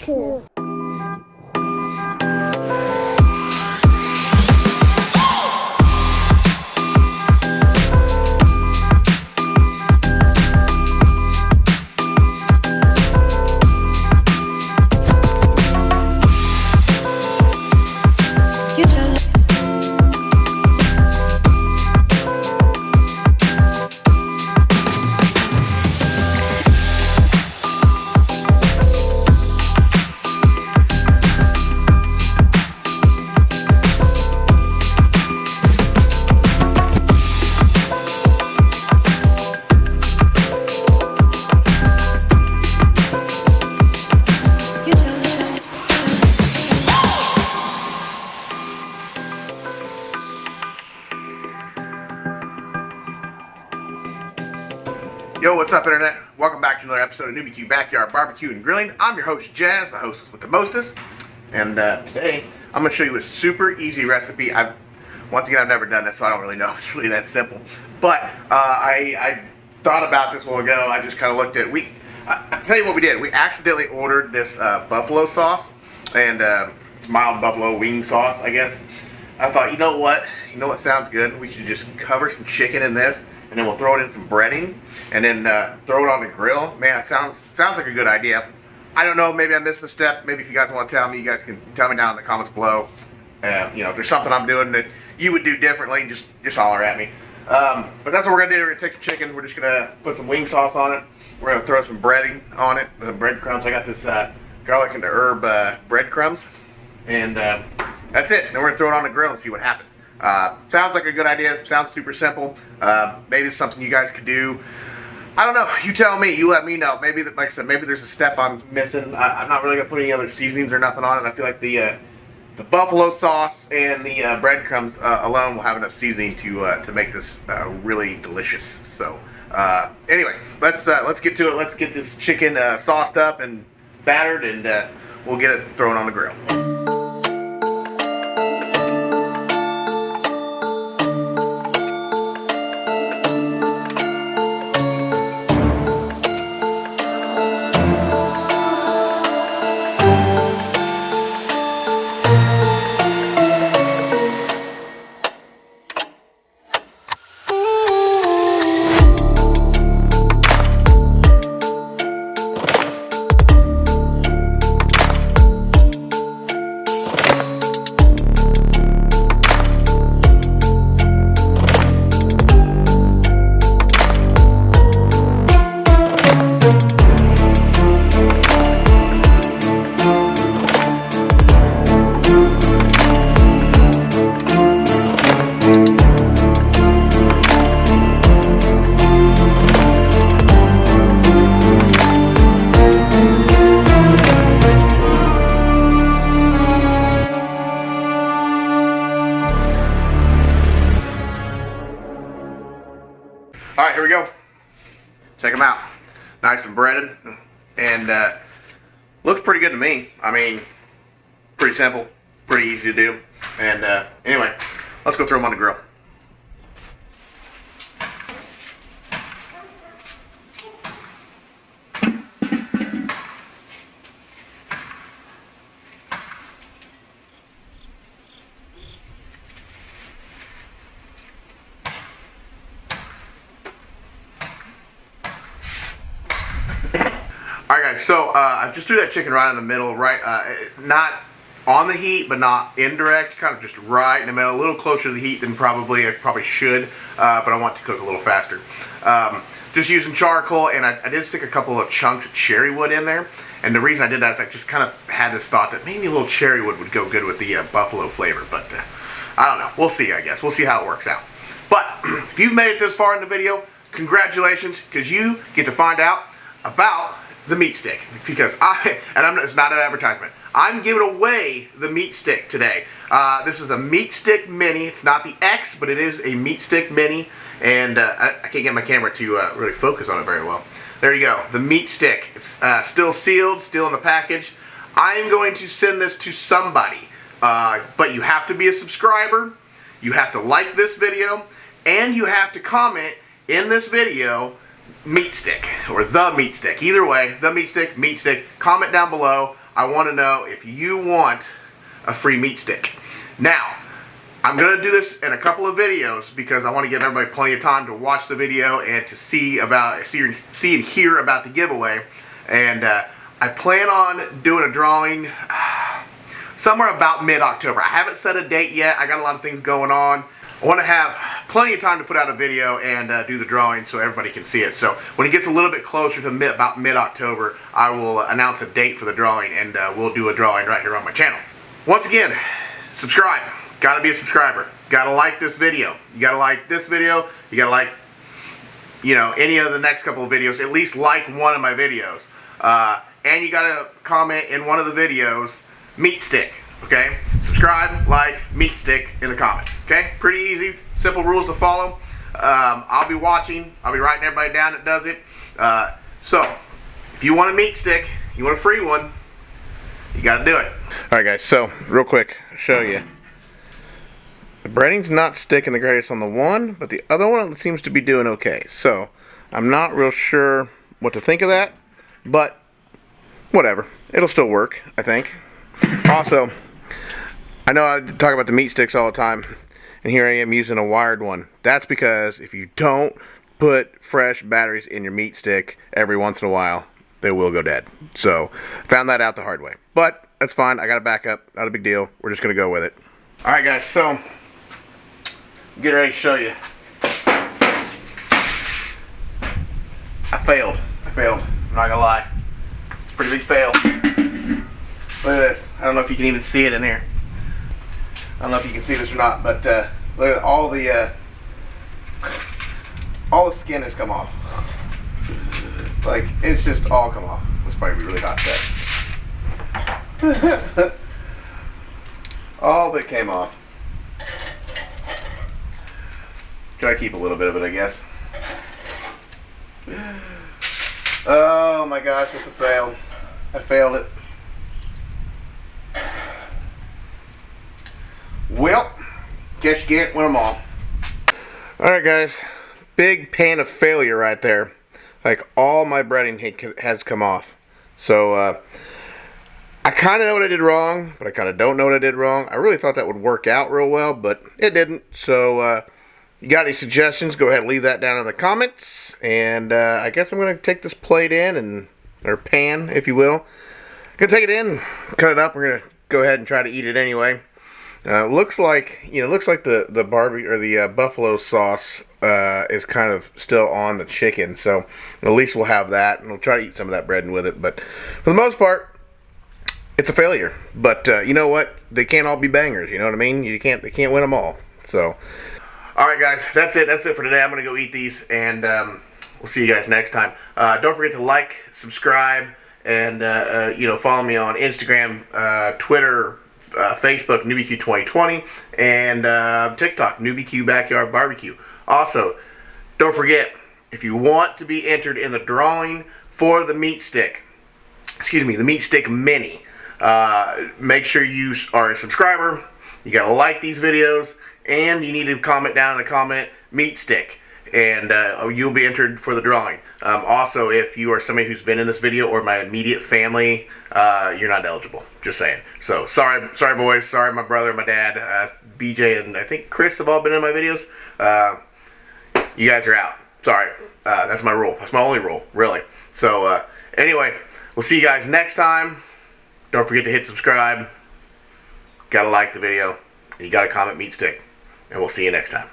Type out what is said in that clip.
cool. Yo, what's up, Internet? Welcome back to another episode of NewbieQ Backyard Barbecue and Grilling. I'm your host, Jazz, the hostess with the mostest. And today, I'm going to show you a super easy recipe. Once again, I've never done this, so I don't really know if it's really that simple. But I thought about this a while ago. I just kind of looked at it. I'll tell you what we did. We accidentally ordered this buffalo sauce. And it's mild buffalo wing sauce, I guess. I thought, you know what? You know what sounds good? We should just cover some chicken in this. And then we'll throw it in some breading, and then throw it on the grill. Man, it sounds like a good idea. I don't know, maybe I missed a step. Maybe if you guys want to tell me, you guys can tell me down in the comments below. You know, if there's something I'm doing that you would do differently, just holler at me. But that's what we're gonna do. We're gonna take some chicken. We're just gonna put some wing sauce on it. We're gonna throw some breading on it, some breadcrumbs. I got this garlic and the herb breadcrumbs, and that's it. Then we're gonna throw it on the grill and see what happens. Sounds like a good idea. Sounds super simple. Maybe it's something you guys could do. I don't know. You tell me. You let me know. Maybe, like I said, maybe there's a step I'm missing. I'm not really gonna put any other seasonings or nothing on it. I feel like the buffalo sauce and the breadcrumbs alone will have enough seasoning to make this really delicious. So anyway, let's get to it. Let's get this chicken sauced up and battered, and we'll get it thrown on the grill. Alright, here we go. Check them out. Nice and breaded. And looks pretty good to me. I mean, pretty simple. Pretty easy to do. And anyway, let's go throw them on the grill. Alright guys, so I just threw that chicken right in the middle, right, not on the heat, but not indirect, kind of just right in the middle, a little closer to the heat than I probably should, but I want to cook a little faster. Just using charcoal, and I did stick a couple of chunks of cherry wood in there, and the reason I did that is I just kind of had this thought that maybe a little cherry wood would go good with the buffalo flavor, but I don't know, we'll see, I guess, we'll see how it works out. But if you've made it this far in the video, congratulations, because you get to find out about the MeatStick, because it's not an advertisement. I'm giving away the MeatStick today. This is a MeatStick Mini. It's not the X, but it is a MeatStick Mini, and I can't get my camera to really focus on it very well. There you go, the MeatStick. It's still sealed, still in the package. I am going to send this to somebody, but you have to be a subscriber, you have to like this video, and you have to comment in this video MeatStick or the MeatStick. Either way, the MeatStick, MeatStick. Comment down below. I want to know if you want a free meat stick. Now, I'm going to do this in a couple of videos because I want to give everybody plenty of time to watch the video and to see and hear about the giveaway. And I plan on doing a drawing somewhere about mid-October. I haven't set a date yet. I got a lot of things going on. I want to have plenty of time to put out a video and do the drawing so everybody can see it. So when it gets a little bit closer to about mid-October, I will announce a date for the drawing, and we'll do a drawing right here on my channel. Once again, subscribe. Gotta be a subscriber. Gotta like this video. You gotta like this video. You gotta like, you know, any of the next couple of videos. At least like one of my videos. And you gotta comment in one of the videos, MeatStick. Okay? Subscribe, like, MeatStick in the comments. Okay? Pretty easy, simple rules to follow. I'll be watching. I'll be writing everybody down that does it. So, if you want a MeatStick, you want a free one, you gotta do it. Alright guys, so, real quick, I'll show you. The breading's not sticking the greatest on the one, but the other one seems to be doing okay. So, I'm not real sure what to think of that, but whatever. It'll still work, I think. Also, I know I talk about the meat sticks all the time, and here I am using a wired one. That's because if you don't put fresh batteries in your meat stick every once in a while, they will go dead. So, found that out the hard way. But, that's fine. I got a backup. Not a big deal. We're just going to go with it. Alright guys, so, I'm getting ready to show you. I failed. I'm not going to lie. It's a pretty big fail. Look at this. I don't know if you can even see it in here. I don't know if you can see this or not, but look at all the skin has come off. Like, it's just all come off. This probably be really hot set. All of it came off. Try to keep a little bit of it, I guess. Oh my gosh, it's a fail. I failed it. Well, guess you can't win them all. Alright guys, big pan of failure right there. Like, all my breading has come off. So, I kind of know what I did wrong, but I kind of don't know what I did wrong. I really thought that would work out real well, but it didn't. So, you got any suggestions, go ahead and leave that down in the comments. And I guess I'm going to take this plate in, or pan, if you will. I'm going to take it in, cut it up. We're going to go ahead and try to eat it anyway. Looks like the barbecue or the buffalo sauce is kind of still on the chicken, so at least we'll have that, and we'll try to eat some of that breading with it. But for the most part, it's a failure. But you know what? They can't all be bangers. You know what I mean? They can't win them all. So, all right, guys, that's it. That's it for today. I'm gonna go eat these, and we'll see you guys next time. Don't forget to like, subscribe, and you know, follow me on Instagram, Twitter, Facebook, NewbieQ2020, and TikTok, NewbieQ Backyard Barbecue. Also, don't forget, if you want to be entered in the drawing for the meat stick, the meat stick mini, make sure you are a subscriber. You gotta like these videos, and you need to comment down in the comment meat stick, and you'll be entered for the drawing. Also, if you are somebody who's been in this video or my immediate family, you're not eligible. Just saying. So, sorry boys. Sorry my brother, my dad, BJ, and I think Chris have all been in my videos. You guys are out. Sorry. That's my rule. That's my only rule, really. So, anyway, we'll see you guys next time. Don't forget to hit subscribe. Gotta like the video. And you gotta comment meat stick. And we'll see you next time.